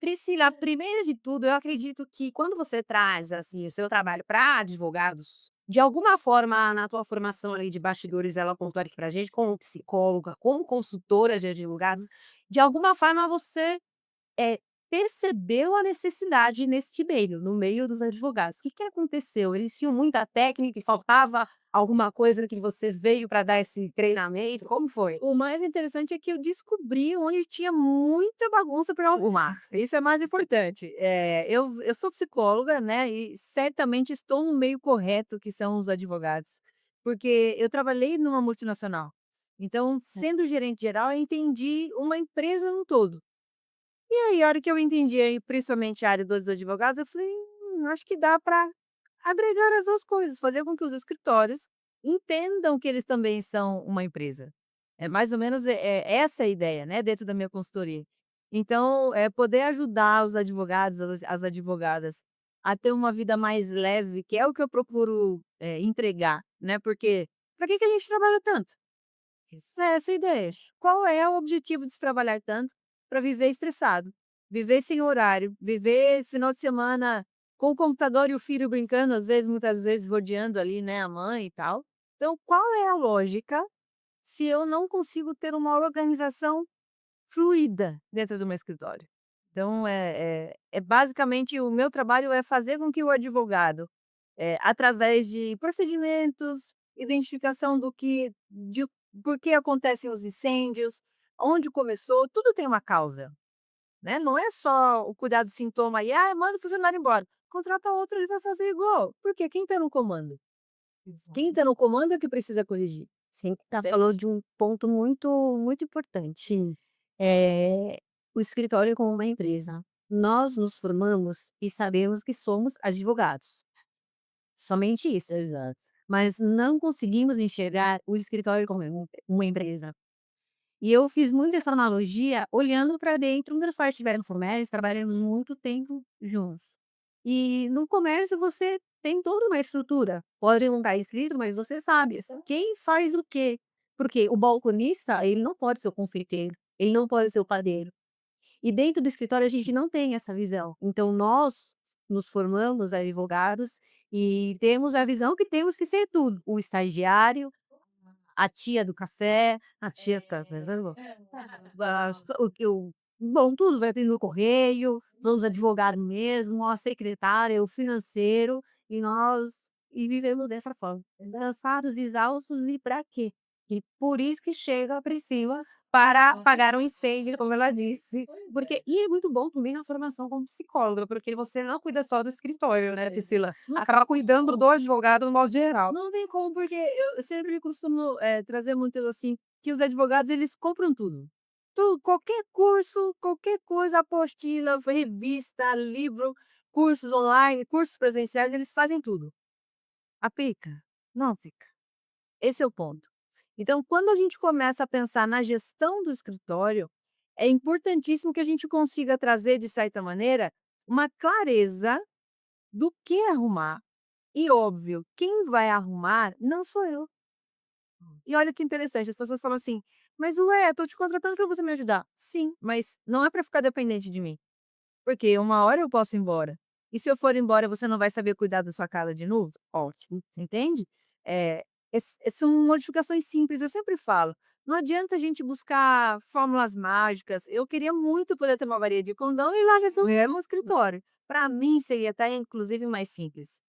Priscila, primeiro de tudo, eu acredito que quando você traz, assim, o seu trabalho para advogados, de alguma forma, na tua formação ali de bastidores, ela contou aqui pra gente, como psicóloga, como consultora de advogados, de alguma forma você é, percebeu a necessidade nesse meio, no meio dos advogados. O que que aconteceu? Eles tinham muita técnica e faltava alguma coisa que você veio para dar esse treinamento? Como foi? O mais interessante é que eu descobri onde tinha muita bagunça para arrumar, isso é mais importante. Eu sou psicóloga, né, e certamente estou no meio correto, que são os advogados, porque eu trabalhei numa multinacional. Então, sendo gerente geral, eu entendi uma empresa no todo. E aí, a hora que eu entendi aí, principalmente a área dos advogados, eu falei: acho que dá para agregar as 2 coisas, fazer com que os escritórios entendam que eles também são uma empresa". É mais ou menos essa a ideia, né, dentro da minha consultoria. Então, é poder ajudar os advogados, as advogadas a ter uma vida mais leve, que é o que eu procuro, entregar, né, porque para que que a gente trabalha tanto? Essa é a ideia. Qual é o objetivo de se trabalhar tanto para viver estressado, viver sem horário, viver final de semana com o computador e o filho brincando, às vezes, muitas vezes rodeando ali, né, a mãe e tal. Então, qual é a lógica se eu não consigo ter uma organização fluida dentro do meu escritório? Então, basicamente o meu trabalho é fazer com que o advogado, através de procedimentos, identificação do que de por que acontecem os incêndios, onde começou, tudo tem uma causa, né, não é só o cuidar do sintoma e: "Ah, manda o funcionário embora", contrata outro, ele vai fazer igual, porque quem está no comando? Quem Exato. está no comando é que precisa corrigir, Sim, tá, falou entende? de um ponto muito importante. Sim, É, o escritório como uma empresa. Nós nos formamos e sabemos que somos advogados. Somente isso. exato. Mas não conseguimos enxergar o escritório como uma empresa. E eu fiz muito essa analogia olhando para dentro. Meus pais tiveram comércio, trabalhamos muito tempo juntos. E no comércio você tem toda uma estrutura. Pode não estar escrito, mas você sabe quem faz o quê. Porque o balconista, ele não pode ser o confeiteiro, ele não pode ser o padeiro. E dentro do escritório a gente não tem essa visão. Então nós nos formamos advogados e temos a visão que temos que ser tudo. O estagiário, a tia do café, a tia tá vendo? O que o bom, tudo vai ter no correio, vamos advogar mesmo, a secretária, o financeiro, e vivemos dessa forma, cansados, exaustos e para quê? E por isso que chega para cima para apagar um incêndio, como ela disse, porque e é muito bom também na formação como psicóloga, porque você não cuida só do escritório, né, Priscila, acaba cuidando do advogado no modo geral. Não tem como, porque eu sempre costumo, trazer muito assim, que os advogados eles compram tudo. Tudo, qualquer curso, qualquer coisa, apostila, revista, livro, cursos online, cursos presenciais, eles fazem tudo. Aplica? Não fica. Esse é o ponto. Então, quando a gente começa a pensar na gestão do escritório, é importantíssimo que a gente consiga trazer, de certa maneira, uma clareza do que arrumar. E óbvio, quem vai arrumar não sou eu. E olha que interessante, as pessoas falam assim: "Mas ué, tô te contratando para você me ajudar". Sim, mas não é para ficar dependente de mim, porque uma hora eu posso ir embora. E se eu for embora, você não vai saber cuidar da sua casa de novo? Ótimo, você entende? São modificações simples, eu sempre falo, não adianta a gente buscar fórmulas mágicas. Eu queria muito poder ter uma varia de condão e lá resolver no escritório. Para mim seria até inclusive mais simples.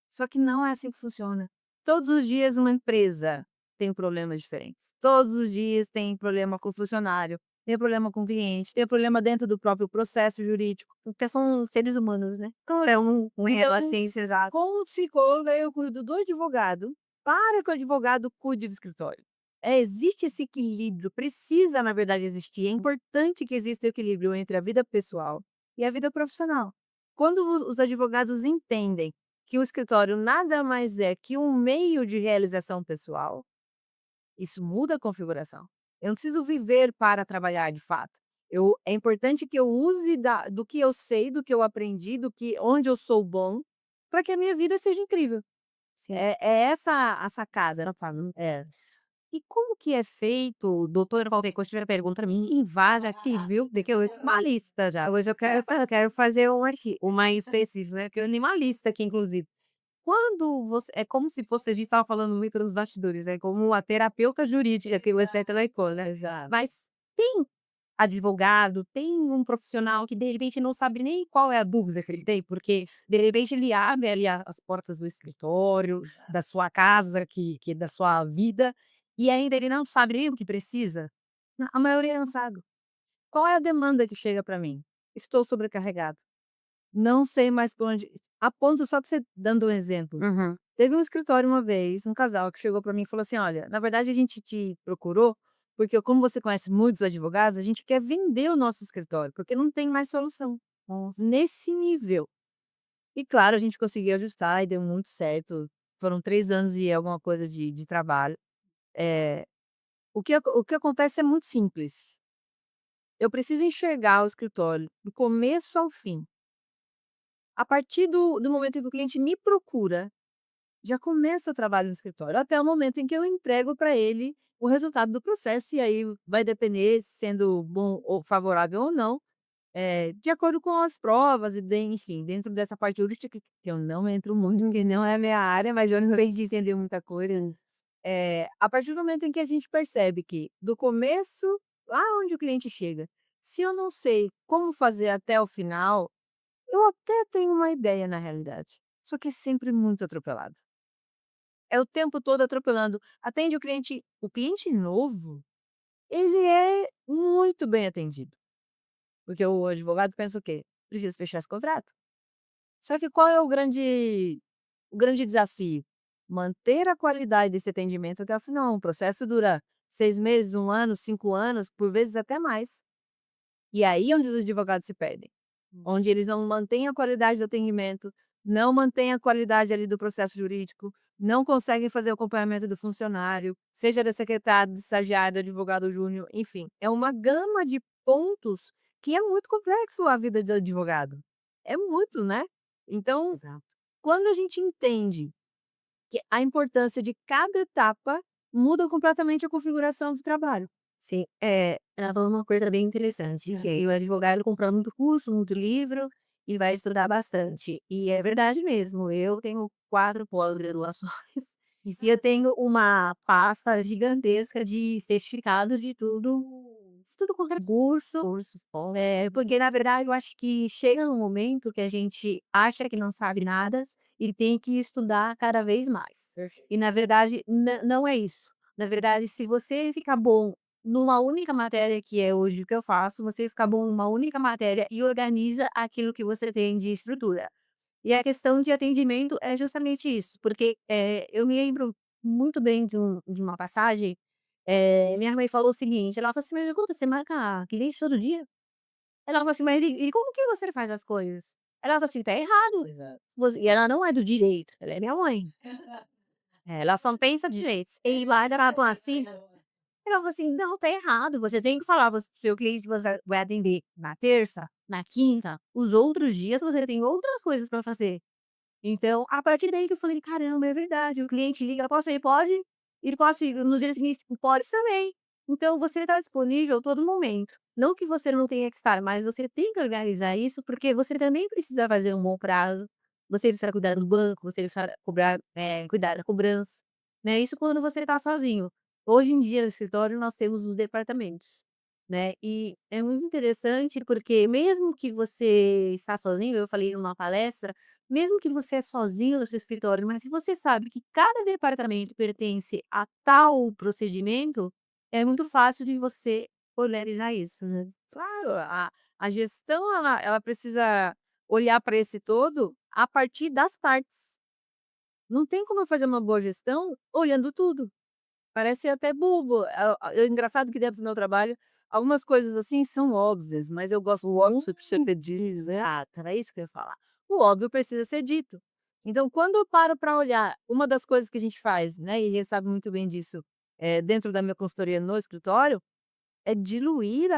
Só que não é assim que funciona. Todos os dias uma empresa tem problemas diferentes. Todos os dias tem problema com o funcionário, tem problema com o cliente, tem problema dentro do próprio processo jurídico. Porque são seres humanos, né. Então é um erro, Então, assim, exato. como psicóloga, eu cuido do advogado para que o advogado cuide do escritório. Existe esse equilíbrio, precisa, na verdade, existir. É importante que exista o equilíbrio entre a vida pessoal e a vida profissional. Quando os advogados entendem que o escritório nada mais é que um meio de realização pessoal, isso muda a configuração. Eu não preciso viver para trabalhar de fato. É importante que eu use do que eu sei, do que eu aprendi, do que onde eu sou bom, para que a minha vida seja incrível. Sim, É essa a sacada. essa forma. É. E como que é feito, doutor, qualquer coisa tiver pergunta pra mim, invade aqui, viu, porque eu tenho uma lista já. Hoje eu quero fazer um aqui, uma específica, né, que eu tenho uma lista aqui inclusive. Quando você é como se fosse a gente estava falando muito nos bastidores, é como a terapeuta jurídica que você colocou, né. Exato. Mas tem advogado, tem um profissional que de repente não sabe nem qual é a dúvida que ele tem, porque de repente ele abre ali as portas do escritório, da sua casa, que é da sua vida, e ainda ele não sabe nem o que precisa. A maioria não sabe. Qual é a demanda que chega para mim? Estou sobrecarregado, não sei mais por onde, a ponto, só de você dando um exemplo, Uhum. teve um escritório uma vez, um casal que chegou para mim e falou assim: "Olha, na verdade a gente te procurou, porque como você conhece muitos advogados, a gente quer vender o nosso escritório, porque não tem mais solução". Nossa. Nesse nível. E claro, a gente conseguiu ajustar e deu muito certo. Foram 3 anos e alguma coisa de trabalho. Eh, o que acontece é muito simples. Eu preciso enxergar o escritório do começo ao fim. A partir do momento em que o cliente me procura, já começa o trabalho no escritório, até o momento em que eu entrego para ele o resultado do processo, e aí vai depender sendo bom ou favorável ou não, de acordo com as provas e enfim, dentro dessa parte jurídica que eu não entro muito, porque não é a minha área, mas eu não tenho de entender muita coisa. A partir do momento em que a gente percebe que do começo, lá onde o cliente chega, se eu não sei como fazer até o final, eu até tenho uma ideia na realidade, só que é sempre muito atropelado. É o tempo todo atropelando. Atende o cliente novo, ele é muito bem atendido, porque o advogado pensa o quê? Precisa fechar esse contrato. Só que qual é o grande desafio? Manter a qualidade desse atendimento até o final. Um processo dura 6 meses, 1 ano, 5 anos, por vezes até mais. E aí é onde os advogados se perdem. Onde eles não mantêm a qualidade do atendimento, não mantêm a qualidade ali do processo jurídico, não conseguem fazer o acompanhamento do funcionário, seja da secretária, do estagiário, do advogado júnior, enfim, é uma gama de pontos que é muito complexo a vida do advogado. É muito, né? Então, Exato. quando a gente entende que a importância de cada etapa, muda completamente a configuração do trabalho. Sim, ela falou uma coisa bem interessante, que o advogado compra muito curso, muito livro e vai estudar bastante. E é verdade mesmo, eu tenho 4 pós-graduações e eu tenho uma pasta gigantesca de certificados de tudo quanto é cursos, porque na verdade eu acho que chega num momento que a gente acha que não sabe nada e tem que estudar cada vez mais. E na verdade não é isso. Na verdade, se você ficar bom numa única matéria, que é hoje o que eu faço, você ficar bom numa única matéria e organiza aquilo que você tem de estrutura. E a questão de atendimento é justamente isso, porque, eu me lembro muito bem de uma passagem, minha mãe falou o seguinte, ela falou assim: "Mas escuta, você marca cliente todo dia?" Ela falou assim: "Mas e como que você faz as coisas?" Ela falou assim: "Tá errado, Exato. e ela não é do direito, ela é minha mãe. Ela só pensa direito. E lá ela falou assim, ela falou assim: "Não, tá errado, você tem que falar, você seu cliente você vai atender na terça, na quinta, os outros dias você tem outras coisas para fazer". Então, a partir daí que eu falei: "Caramba, é verdade, o cliente liga, posso ir? Pode. Ele posso ir no dia seguinte? Pode também". Então você está disponível a todo momento. Não que você não tenha que estar, mas você tem que organizar isso, porque você também precisa fazer um bom prazo, você precisa cuidar do banco, você precisa cuidar da cobrança, né, isso quando você está sozinho. Hoje em dia no escritório nós temos os departamentos, né, e é muito interessante, porque mesmo que você está sozinho, eu falei numa palestra, mesmo que você é sozinho no seu escritório, mas se você sabe que cada departamento pertence a tal procedimento, é muito fácil de você organizar isso, né. Claro, a gestão ela precisa olhar para esse todo a partir das partes. Não tem como eu fazer uma boa gestão olhando tudo. Parece até bobo. É engraçado que dentro do meu trabalho, algumas coisas assim são óbvias, mas eu gosto O óbvio você precisa ter disso, né. era isso que eu ia falar. O óbvio precisa ser dito. Então, quando eu paro para olhar, uma das coisas que a gente faz, né, e ele sabe muito bem disso, dentro da minha consultoria no escritório, é diluir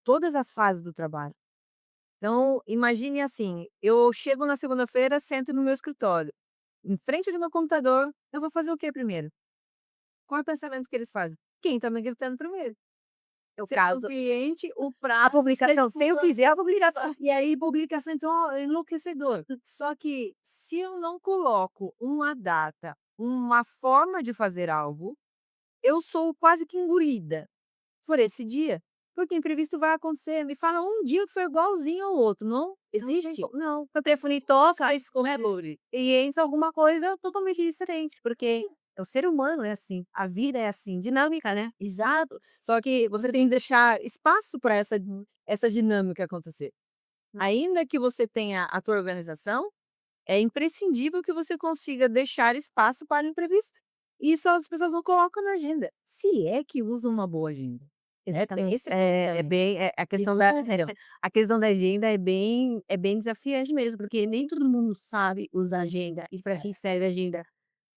todas as fases do trabalho. Então, imagine assim, eu chego na segunda-feira, sento no meu escritório, em frente do meu computador, eu vou fazer o quê primeiro? qual é o pensamento que eles fazem? Quem tá me gritando primeiro. É o Se é o prazo. cliente, o A prazo, se ele publicação tem o for que dizer a publicação. e aí publicação, então, é enlouquecedor. Só que se eu não coloco uma data, uma forma de fazer algo, eu sou quase que engolida por esse dia, porque imprevisto vai acontecer. Me fala um dia que foi igualzinho ao outro, não Não tem existe? como não, o telefone toca Faz como é, Lore? e entra alguma coisa totalmente diferente, porque o ser humano é assim, a vida é assim, dinâmica, né. Exato. Só que você tem que deixar espaço para essa dinâmica acontecer. Ainda que você tenha a tua organização, é imprescindível que você consiga deixar espaço para o imprevisto. Isso as pessoas não colocam na agenda, se é que usam uma boa agenda. Tem Exatamente. esse É bem a questão da a questão da agenda é bem desafiante mesmo, porque nem todo mundo sabe usar agenda e para que serve a agenda.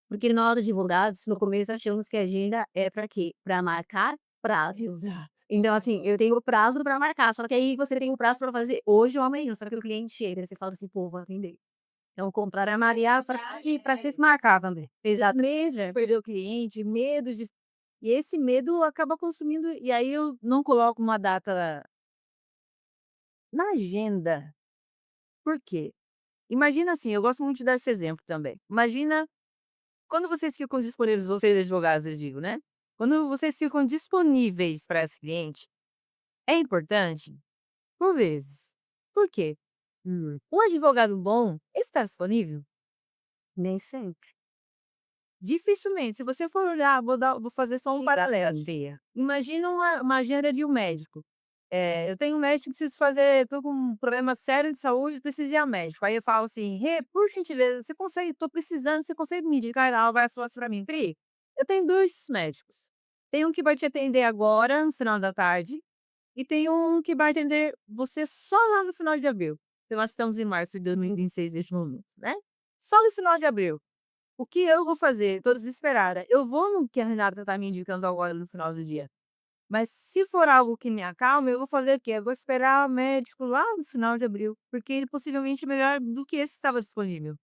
Porque nós advogados, no começo achamos que a agenda é para quê? Para marcar prazo. Então, assim, eu tenho prazo para marcar, só que aí você tem o prazo para fazer hoje ou amanhã, só que o cliente chega, você fala assim: "Pô, vou atender". Então comprar a Maria para ser se marcar também. Exatamente, perder o cliente, medo de e esse medo acaba consumindo e aí eu não coloco uma data na agenda. Por quê? Imagina assim, eu gosto muito de dar esse exemplo também. Imagina quando vocês ficam disponíveis, vocês advogados eu digo, né, quando vocês ficam disponíveis para esse cliente, é importante? Por vezes. Por quê? Um advogado bom está disponível? Nem sempre. Dificilmente, se você for olhar, vou fazer só um paralelo. Dia. Imagina uma agenda de um médico. Eu tenho um médico que preciso fazer tô com um problema sério de saúde, preciso ir a médico. Aí eu falo assim: "Rê, por gentileza, você consegue tô precisando, você consegue me indicar?" Ela vai falar assim pra mim: "Pri, eu tenho 2 médicos. Tem um que vai te atender agora, no final da tarde, e tem um que vai atender você só lá no final de abril." Então nós estamos em março de 2026 neste momento, né. Só no final de abril. O que eu vou fazer? Tô desesperada. Eu vou no que a Renata tá me indicando agora no final do dia. Mas se for algo que me acalma, eu vou fazer o quê? Eu vou esperar o médico lá no final de abril, porque ele possivelmente é melhor do que esse que estava disponível.